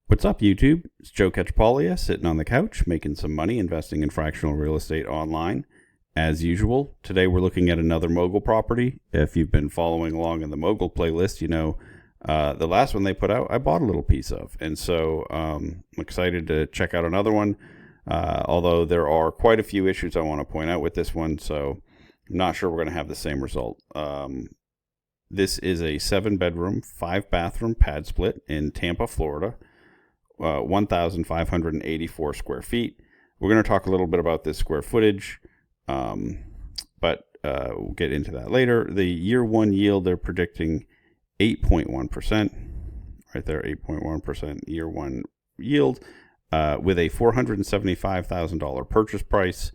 What's up, YouTube? It's Joe Catchpaulia sitting on the couch making some money investing in fractional real estate online. As usual, today we're looking at another Mogul property. If you've been following along in the Mogul playlist, you know the last one they put out, I bought a little piece of. And so I'm excited to check out another one, although there are quite a few issues I want to point out with this one, so I'm not sure we're going to have the same result. This is a 7-bedroom, 5-bathroom pad split in Tampa, Florida. 1,584 square feet. We're going to talk a little bit about this square footage, but we'll get into that later. The year one yield, they're predicting 8.1%. Right there, 8.1% year one yield, with a $475,000 purchase price.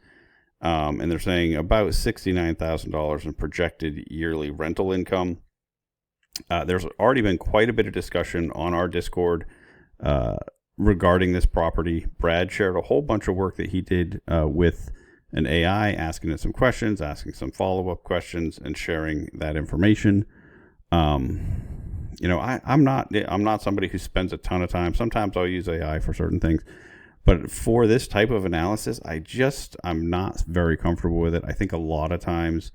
And they're saying about $69,000 in projected yearly rental income. There's already been quite a bit of discussion on our Discord regarding this property. Brad shared a whole bunch of work that he did with an AI, asking it some questions, asking some follow-up questions, and sharing that information. I'm not somebody who spends a ton of time. Sometimes I'll use AI for certain things, but for this type of analysis, I'm not very comfortable with it. I think a lot of times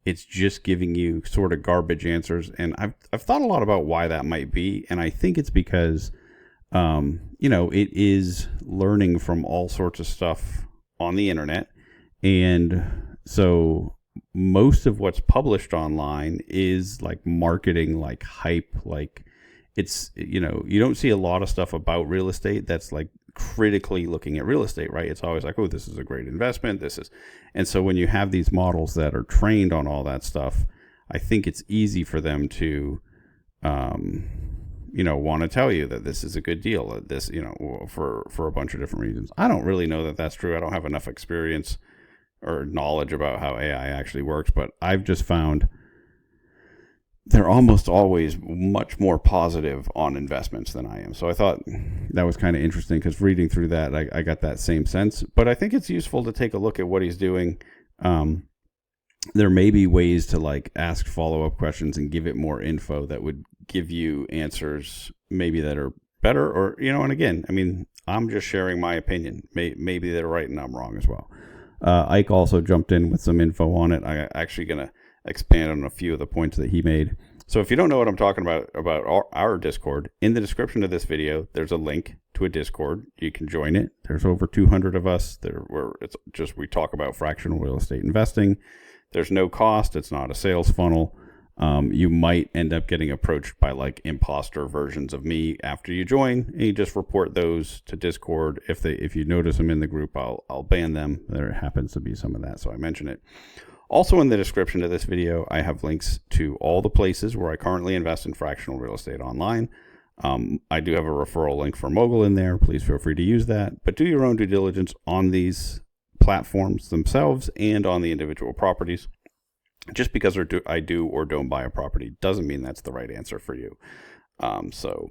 it's just giving you sort of garbage answers, and I've thought a lot about why that might be, and I think it's because it is learning from all sorts of stuff on the internet. And so most of what's published online is like marketing, like hype, like it's, you don't see a lot of stuff about real estate that's like critically looking at real estate, right? It's always like, oh, this is a great investment. And so when you have these models that are trained on all that stuff, I think it's easy for them to, want to tell you that this is a good deal, that this, for a bunch of different reasons. I don't really know that that's true. I don't have enough experience or knowledge about how AI actually works, but I've just found they're almost always much more positive on investments than I am. So I thought that was kind of interesting because reading through that, I got that same sense. But I think it's useful to take a look at what he's doing. There may be ways to like ask follow-up questions and give it more info that would give you answers maybe that are better, or, and again, I mean, I'm just sharing my opinion. Maybe they're right and I'm wrong as well. Ike also jumped in with some info on it. I'm actually going to expand on a few of the points that he made. So if you don't know what I'm talking about our Discord, in the description of this video, there's a link to a Discord. You can join it. There's over 200 of us there, where we talk about fractional real estate investing. There's no cost. It's not a sales funnel. You might end up getting approached by like imposter versions of me after you join, and you just report those to Discord. If you notice them in the group, I'll ban them. There happens to be some of that, so I mention it. Also in the description of this video, I have links to all the places where I currently invest in fractional real estate online. I do have a referral link for Mogul in there. Please feel free to use that, but do your own due diligence on these platforms themselves and on the individual properties. Just because I do or don't buy a property doesn't mean that's the right answer for you. So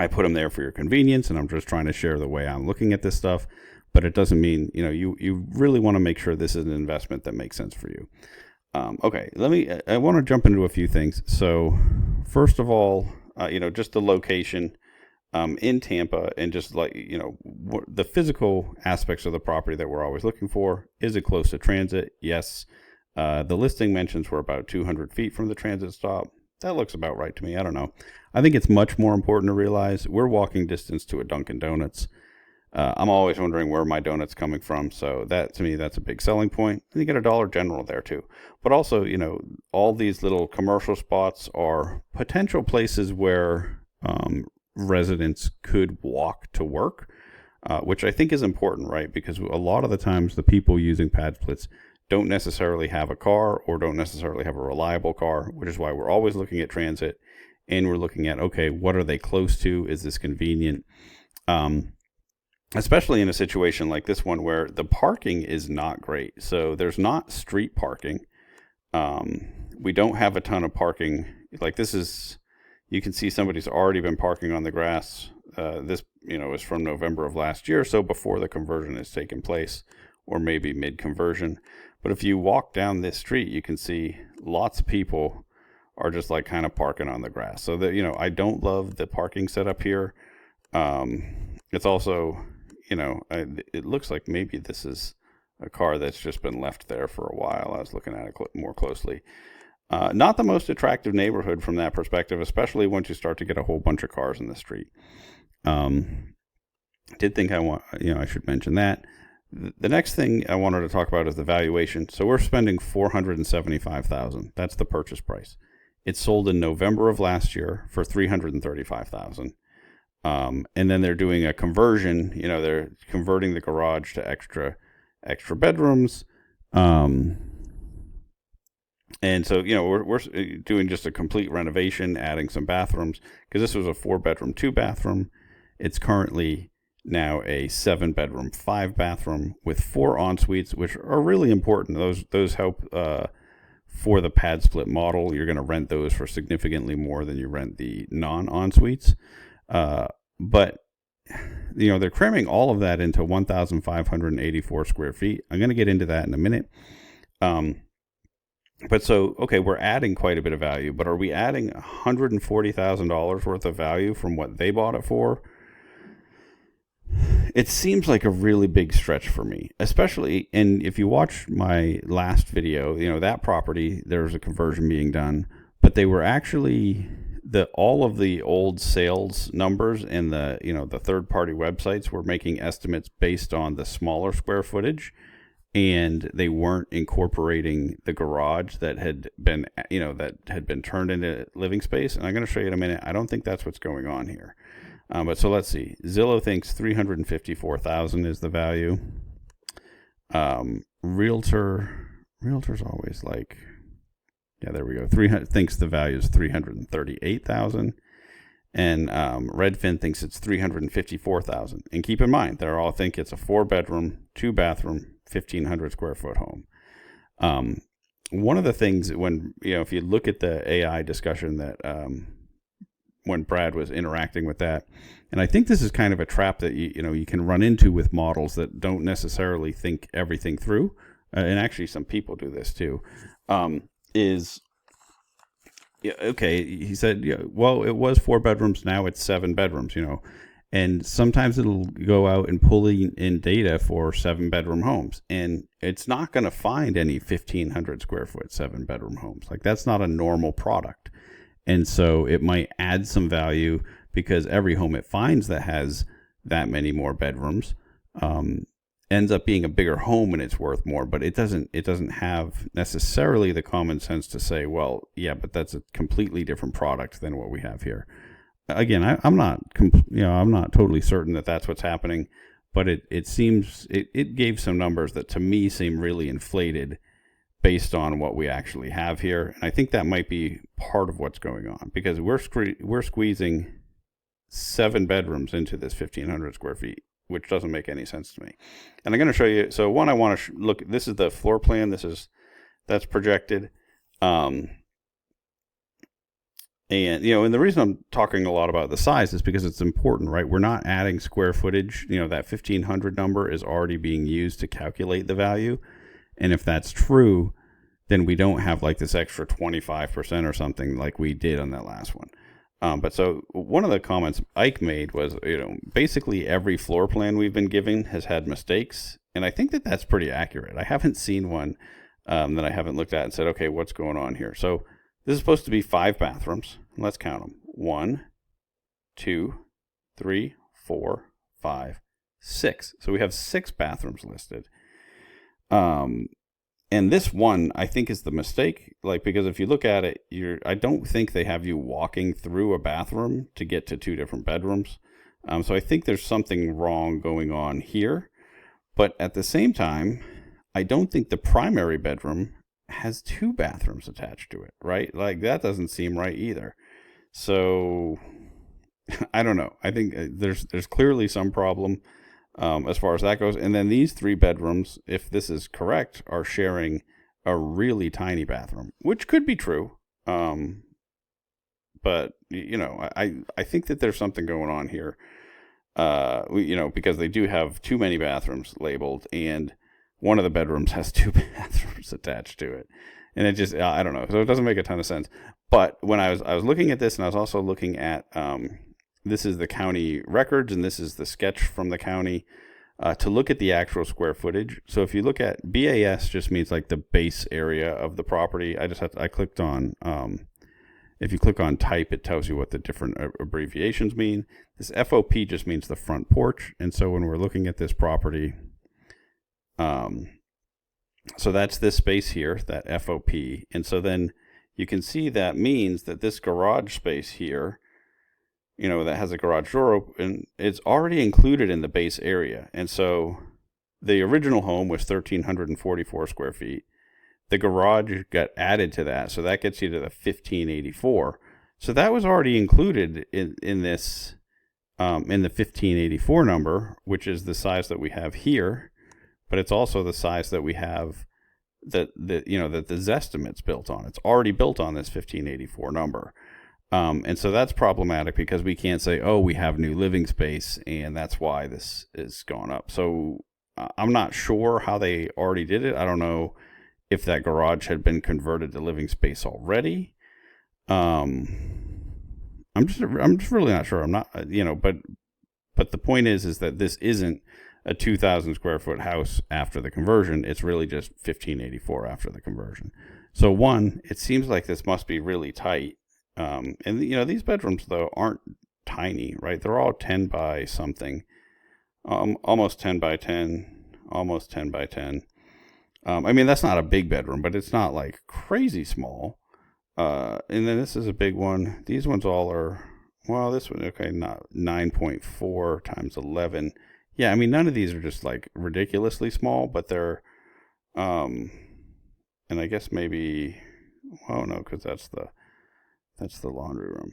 I put them there for your convenience, and I'm just trying to share the way I'm looking at this stuff. But it doesn't mean, you really want to make sure this is an investment that makes sense for you. Okay, I want to jump into a few things. So first of all, just the location in Tampa, and just like, the physical aspects of the property that we're always looking for. Is it close to transit? Yes. The listing mentions we're about 200 feet from the transit stop. That looks about right to me. I don't know. I think it's much more important to realize we're walking distance to a Dunkin' Donuts. I'm always wondering where my donut's coming from. So that, to me, that's a big selling point. And you get a Dollar General there too. But also, all these little commercial spots are potential places where residents could walk to work, which I think is important, right? Because a lot of the times the people using pad splits don't necessarily have a car or don't necessarily have a reliable car, which is why we're always looking at transit, and we're looking at, okay, what are they close to? Is this convenient? Especially in a situation like this one where the parking is not great. So there's not street parking. We don't have a ton of parking. Like you can see somebody's already been parking on the grass. This, is from November of last year, so before the conversion has taken place, or maybe mid-conversion. But if you walk down this street, you can see lots of people are just like kind of parking on the grass. So that, I don't love the parking setup here. It's also, it looks like maybe this is a car that's just been left there for a while. I was looking at it more closely. Not the most attractive neighborhood from that perspective, especially once you start to get a whole bunch of cars in the street. Did think I should mention that. The next thing I wanted to talk about is the valuation. So we're spending $475,000. That's the purchase price. It sold in November of last year for $335,000. And then they're doing a conversion. They're converting the garage to extra bedrooms. And so, we're doing just a complete renovation, adding some bathrooms, because this was a 4-bedroom, 2-bathroom. It's currently now a 7-bedroom, 5-bathroom with 4 en-suites, which are really important. Those help for the Padsplit model. You're going to rent those for significantly more than you rent the non-en-suites. But they're cramming all of that into 1,584 square feet. I'm going to get into that in a minute. But so, okay, we're adding quite a bit of value, but are we adding $140,000 worth of value from what they bought it for? It seems like a really big stretch for me, especially, and if you watch my last video, that property, there's a conversion being done, but they were actually, all of the old sales numbers and the third-party websites were making estimates based on the smaller square footage, and they weren't incorporating the garage that had been turned into living space. And I'm going to show you in a minute. I don't think that's what's going on here. But so let's see. Zillow thinks $354,000 is the value. Realtor's always like, yeah, there we go. Thinks the value is $338,000. And Redfin thinks it's $354,000. And keep in mind, they all think it's a 4-bedroom, 2-bathroom, 1,500 square foot home. One of the things if you look at the AI discussion that when Brad was interacting with that, and I think this is kind of a trap that you can run into with models that don't necessarily think everything through, and actually some people do this too. He said, well, it was 4 bedrooms, now it's 7 bedrooms, and sometimes it'll go out and pull in data for 7-bedroom homes, and it's not going to find any 1,500 square foot 7-bedroom homes. Like, that's not a normal product. And so it might add some value because every home it finds that has that many more bedrooms ends up being a bigger home and it's worth more, but it doesn't have necessarily the common sense to say, well, yeah, but that's a completely different product than what we have here. Again, I'm not totally certain that that's what's happening, but it seems it gave some numbers that to me seem really inflated based on what we actually have here. And I think that might be part of what's going on, because we're squeezing 7 bedrooms into this 1,500 square feet, which doesn't make any sense to me. And I'm going to show you. So one, I want to look. This is the floor plan. That's projected. And the reason I'm talking a lot about the size is because it's important, right? We're not adding square footage. That 1,500 number is already being used to calculate the value. And if that's true, then we don't have like this extra 25% or something like we did on that last one. But so one of the comments Ike made was, basically every floor plan we've been given has had mistakes. And I think that that's pretty accurate. I haven't seen one that I haven't looked at and said, okay, what's going on here? So this is supposed to be 5 bathrooms. Let's count them. 1, 2, 3, 4, 5, 6. So we have 6 bathrooms listed. And this one, I think, is the mistake. Because if you look at it, I don't think they have you walking through a bathroom to get to 2 different bedrooms. So I think there's something wrong going on here. But at the same time, I don't think the primary bedroom has 2 bathrooms attached to it, right? Like, that doesn't seem right either. So I don't know. I think there's clearly some problem as far as that goes. And then these 3 bedrooms, if this is correct, are sharing a really tiny bathroom, which could be true. But I think that there's something going on here. Because they do have too many bathrooms labeled, and one of the bedrooms has 2 bathrooms attached to it. And it just, I don't know. So it doesn't make a ton of sense. But when I was looking at this, and I was also looking at this is the county records, and this is the sketch from the county to look at the actual square footage. So if you look at BAS, just means like the base area of the property. I clicked on, if you click on type, it tells you what the different abbreviations mean. This FOP just means the front porch. And so when we're looking at this property, so that's this space here, that FOP. And so then you can see that means that this garage space here, that has a garage door open, it's already included in the base area. And so the original home was 1,344 square feet. The garage got added to that. So that gets you to the 1,584. So that was already included in this, in the 1,584 number, which is the size that we have here. But it's also the size that we have that the Zestimate's built on. It's already built on this 1,584 number. And so that's problematic because we can't say, oh, we have new living space and that's why this is gone up. So I'm not sure how they already did it. I don't know if that garage had been converted to living space already. I'm just really not sure. I'm not, but the point is that this isn't a 2,000 square foot house after the conversion. It's really just 1,584 after the conversion. So one, it seems like this must be really tight. And these bedrooms though aren't tiny, right? They're all 10 by something, almost 10 by 10, almost 10 by 10. I mean, that's not a big bedroom, but it's not like crazy small. And then this is a big one. These ones all are, well, this one, okay, not 9.4 times 11. Yeah, I mean, none of these are just like ridiculously small, but they're, and I guess maybe, well, no, because that's the laundry room.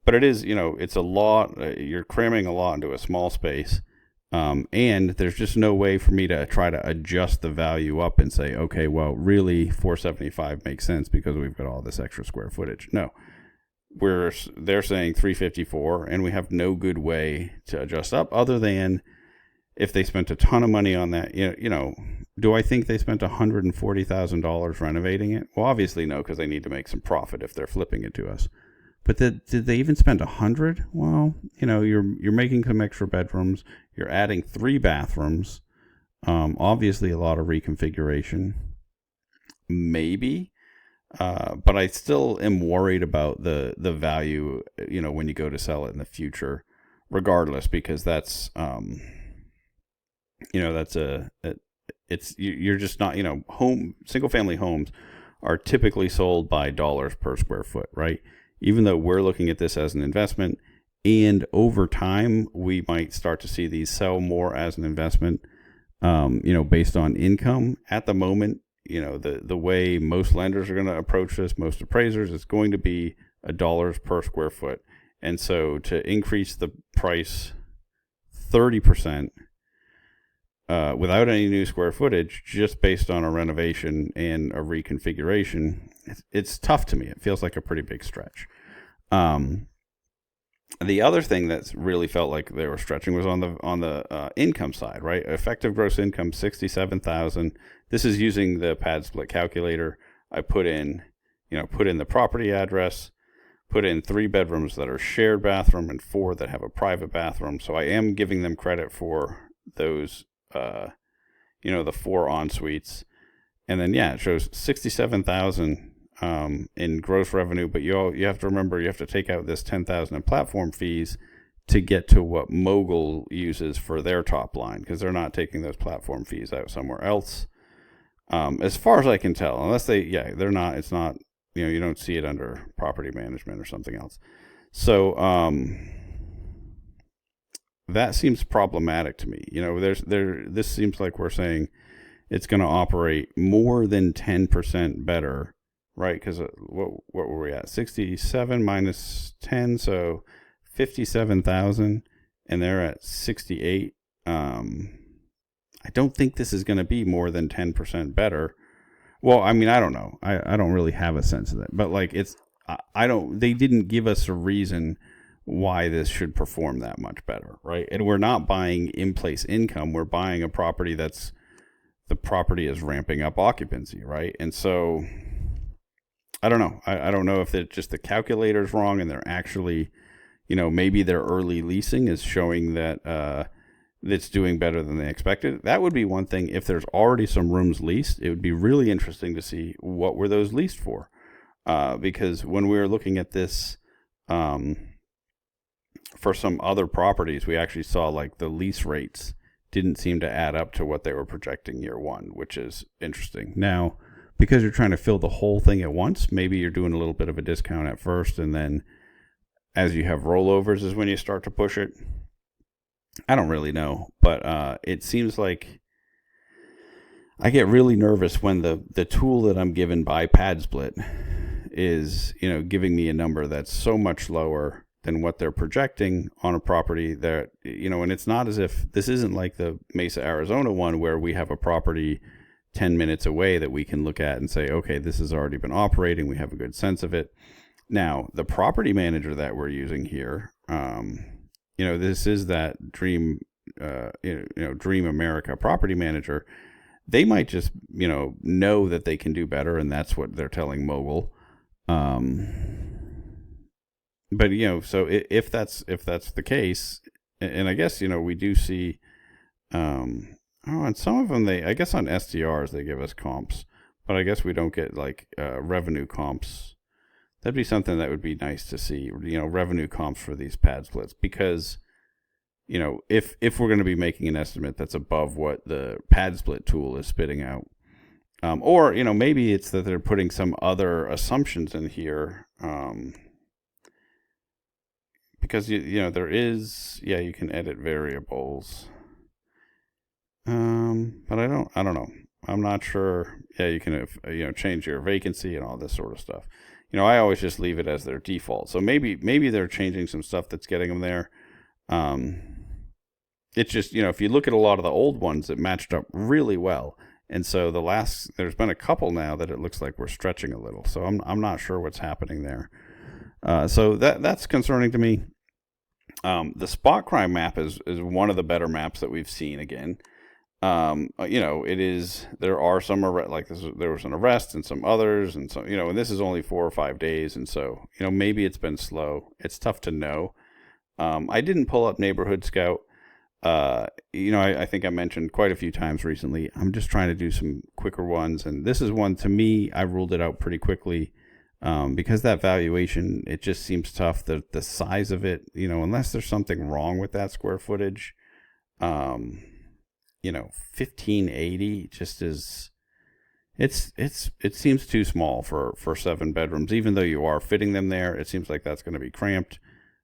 But it is, it's a lot. You're cramming a lot into a small space. And there's just no way for me to try to adjust the value up and say, okay, well, really 475 makes sense because we've got all this extra square footage. No, they're saying 354 and we have no good way to adjust up other than if they spent a ton of money on that. Do I think they spent $140,000 renovating it? Well, obviously no, because they need to make some profit if they're flipping it to us. But did they even spend $100? Well, you're making some extra bedrooms. You're adding 3 bathrooms. Obviously, a lot of reconfiguration. Maybe, but I still am worried about the value. When you go to sell it in the future, regardless, because that's you're just not single family homes are typically sold by dollars per square foot, right? Even though we're looking at this as an investment, and over time we might start to see these sell more as an investment, based on income. At the moment, the way most lenders are going to approach this, most appraisers, it's going to be $1 per square foot. And so to increase the price 30%, without any new square footage, just based on a renovation and a reconfiguration, it's tough to me. It feels like a pretty big stretch. The other thing that's really felt like they were stretching was on the income side, right? Effective gross income, $67,000. This is using the Padsplit calculator. I put in the property address, put in 3 bedrooms that are shared bathroom and 4 that have a private bathroom. So I am giving them credit for those, the 4 en-suites. And then, it shows 67,000 in gross revenue, but you have to remember, you have to take out this 10,000 in platform fees to get to what Mogul uses for their top line, because they're not taking those platform fees out somewhere else. As far as I can tell, unless they're not, it's not, you don't see it under property management or something else. So, that seems problematic to me. This seems like we're saying it's going to operate more than 10% better, right? Because what were we at? 67 minus 10, so 57,000, and they're at 68. I don't think this is going to be more than 10% better. Well, I mean, I don't know. I don't really have a sense of that, but like they didn't give us a reason why this should perform that much better, right? And we're not buying in-place income. We're buying a property the property is ramping up occupancy, right? And so I don't know. I don't know if it's just the calculator's wrong and they're actually, maybe their early leasing is showing that it's doing better than they expected. That would be one thing. If there's already some rooms leased, it would be really interesting to see what were those leased for. Because when we were looking at this for some other properties, we actually saw like the lease rates didn't seem to add up to what they were projecting year one, which is interesting. Now, because you're trying to fill the whole thing at once, maybe you're doing a little bit of a discount at first, and then as you have rollovers is when you start to push it. I don't really know, but it seems like I get really nervous when the tool that I'm given by Padsplit is, giving me a number that's so much lower than what they're projecting on a property that, and it's not as if this isn't like the Mesa, Arizona one where we have a property 10 minutes away that we can look at and say, okay, this has already been operating. We have a good sense of it. Now, the property manager that we're using here, this is that Dream America property manager. They might just, know that they can do better, and that's what they're telling Mogul. But so if that's the case, and I guess we do see, and some of them I guess on SDRs they give us comps, but I guess we don't get like revenue comps. That'd be something that would be nice to see, revenue comps for these pad splits, because if we're going to be making an estimate that's above what the pad split tool is spitting out, or maybe it's that they're putting some other assumptions in here. Because there is, you can edit variables, but I don't know. I'm not sure. Yeah, you can change your vacancy and all this sort of stuff. I always just leave it as their default. So maybe they're changing some stuff that's getting them there. It's just if you look at a lot of the old ones, it matched up really well. And so there's been a couple now that it looks like we're stretching a little. So I'm not sure what's happening there. So that's concerning to me. The spot crime map is one of the better maps that we've seen again. It is, there are some there was an arrest and some others, and so, and this is only 4 or 5 days. And so, maybe it's been slow. It's tough to know. I didn't pull up Neighborhood Scout. I think I mentioned quite a few times recently, I'm just trying to do some quicker ones. And this is one, to me, I ruled it out pretty quickly. Because that valuation, it just seems tough. The size of it, unless there's something wrong with that square footage, 1580 just is, it seems too small for 7 bedrooms. Even though you are fitting them there, it seems like that's going to be cramped.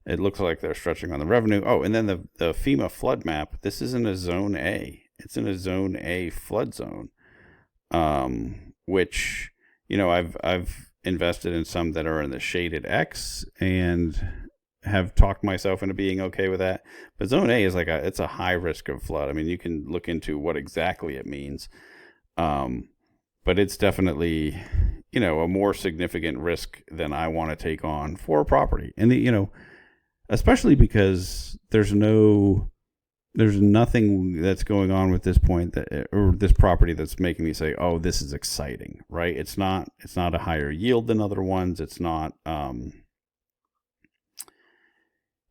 It looks like they're stretching on the revenue. Oh, and then the FEMA flood map. This is in a zone A. It's in a zone A flood zone, which I've invested in some that are in the shaded X and have talked myself into being okay with that. But zone A is it's a high risk of flood. I mean, you can look into what exactly it means. But it's definitely, a more significant risk than I want to take on for a property. And especially because there's nothing that's going on with this point or this property that's making me say, oh, this is exciting, right? It's not a higher yield than other ones. It's not,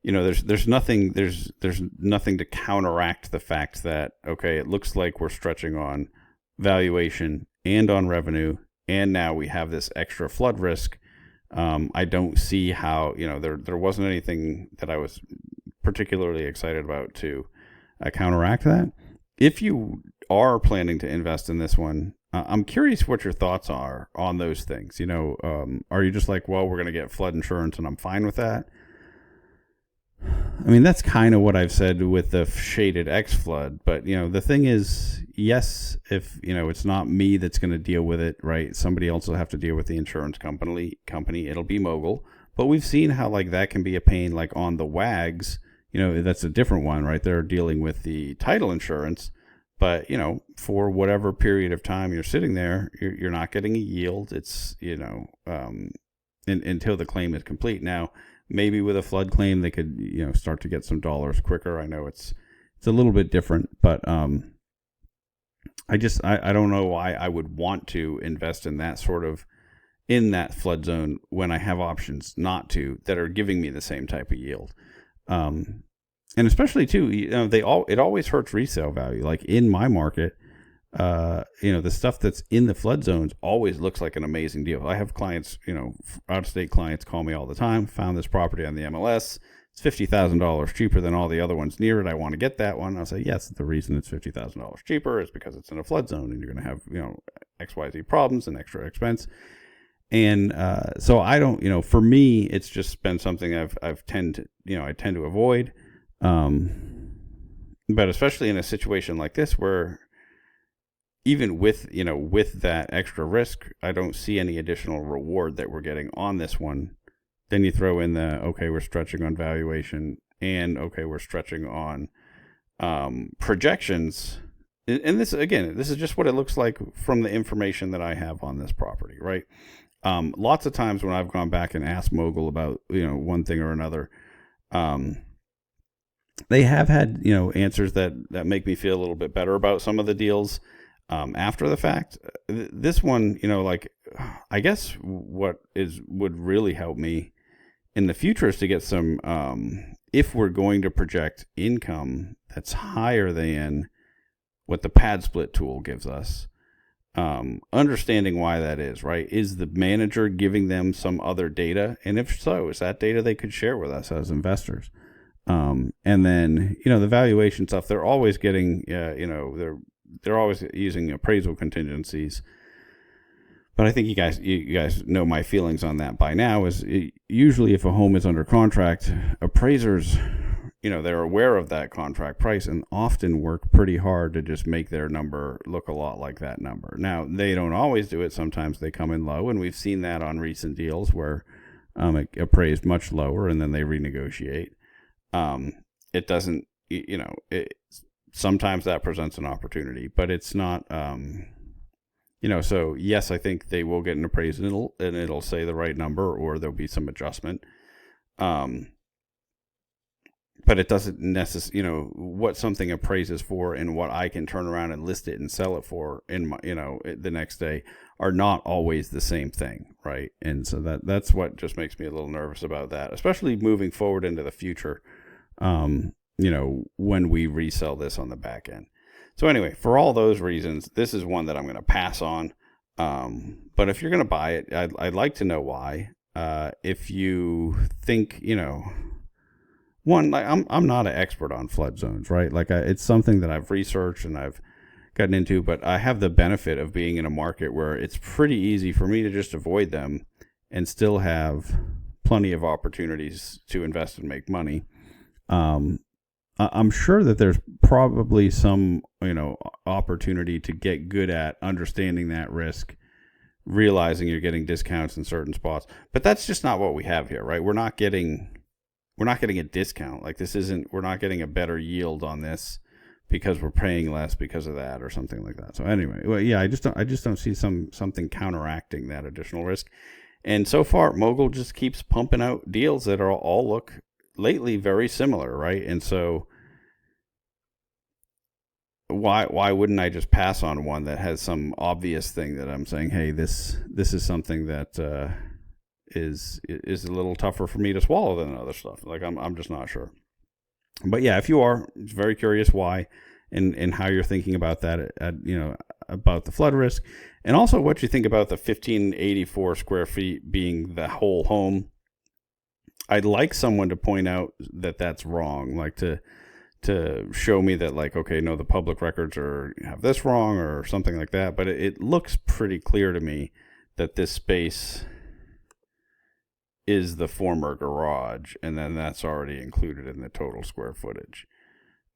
there's nothing to counteract the fact that, okay, it looks like we're stretching on valuation and on revenue, and now we have this extra flood risk. I don't see how, there wasn't anything that I was particularly excited about to counteract that. If you are planning to invest in this one, I'm curious what your thoughts are on those things. Are you just like, well, we're going to get flood insurance and I'm fine with that? I mean, that's kind of what I've said with the shaded X flood. But, the thing is, yes, if, it's not me that's going to deal with it, right? Somebody else will have to deal with the insurance company. It'll be Mogul. But we've seen how that can be a pain, on the WAGs. That's a different one, right? They're dealing with the title insurance, but, for whatever period of time you're sitting there, you're not getting a yield. It's, until the claim is complete. Now, maybe with a flood claim, they could, start to get some dollars quicker. I know it's a little bit different, but, I don't know why I would want to invest in that sort of in that flood zone when I have options not to that are giving me the same type of yield. And especially too, it always hurts resale value. Like in my market, the stuff that's in the flood zones always looks like an amazing deal. I have clients, out of state clients call me all the time. Found this property on the MLS. It's $50,000 cheaper than all the other ones near it. I want to get that one. I'll say, yes, the reason it's $50,000 cheaper is because it's in a flood zone and you're going to have, XYZ problems and extra expense. And so I don't, for me, it's just been something I tend to avoid. But especially in a situation like this where even with that extra risk, I don't see any additional reward that we're getting on this one. Then you throw in we're stretching on valuation and we're stretching on projections. And this is just what it looks like from the information that I have on this property, right? Lots of times when I've gone back and asked Mogul about, one thing or another, they have had, answers that make me feel a little bit better about some of the deals after the fact. This one, I guess what would really help me in the future is to get some, if we're going to project income that's higher than what the Padsplit tool gives us, understanding why that is, right? Is the manager giving them some other data? And if so, is that data they could share with us as investors? And then, the valuation stuff, they're always getting, they're always using appraisal contingencies. But I think you guys know my feelings on that by now. Usually if a home is under contract, appraisers, they're aware of that contract price and often work pretty hard to just make their number look a lot like that number. Now, they don't always do it. Sometimes they come in low, and we've seen that on recent deals where it appraised much lower and then they renegotiate. It doesn't, sometimes that presents an opportunity, but it's not, so yes, I think they will get an appraisal and it'll say the right number or there'll be some adjustment. But it doesn't necessarily, what something appraises for and what I can turn around and list it and sell it for in my, the next day are not always the same thing. Right. And so that's what just makes me a little nervous about that, especially moving forward into the future. When we resell this on the back end. So anyway, for all those reasons, this is one that I'm going to pass on. But if you're going to buy it, I'd like to know why. If you think, one, like I'm not an expert on flood zones, right? Like it's something that I've researched and I've gotten into, but I have the benefit of being in a market where it's pretty easy for me to just avoid them and still have plenty of opportunities to invest and make money. I'm sure that there's probably some, opportunity to get good at understanding that risk, realizing you're getting discounts in certain spots, but that's just not what we have here, right? We're not getting a discount. Like we're not getting a better yield on this because we're paying less because of that or something like that. So anyway, well, yeah, I just don't see something counteracting that additional risk. And so far, Mogul just keeps pumping out deals that all look lately very similar, right? And so why wouldn't I just pass on one that has some obvious thing that I'm saying, hey, this is something that is a little tougher for me to swallow than other stuff. Like I'm just not sure. But yeah, if you are very curious why and how you're thinking about that, about the flood risk, and also what you think about the 1584 square feet being the whole home, I'd like someone to point out that that's wrong, like to show me that, like, okay, no, the public records have this wrong or something like that. But it looks pretty clear to me that this space is the former garage, and then that's already included in the total square footage.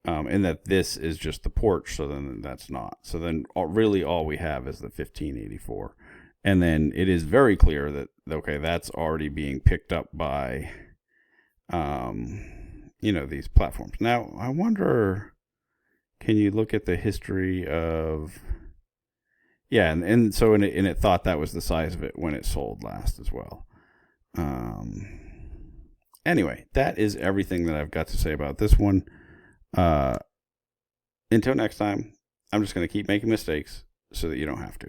And that this is just the porch, so then that's not. So then really all we have is the 1584. And then it is very clear that, okay, that's already being picked up by, these platforms. Now, I wonder, can you look at the history of, yeah, and so it thought that was the size of it when it sold last as well. Anyway, that is everything that I've got to say about this one. Until next time, I'm just going to keep making mistakes so that you don't have to.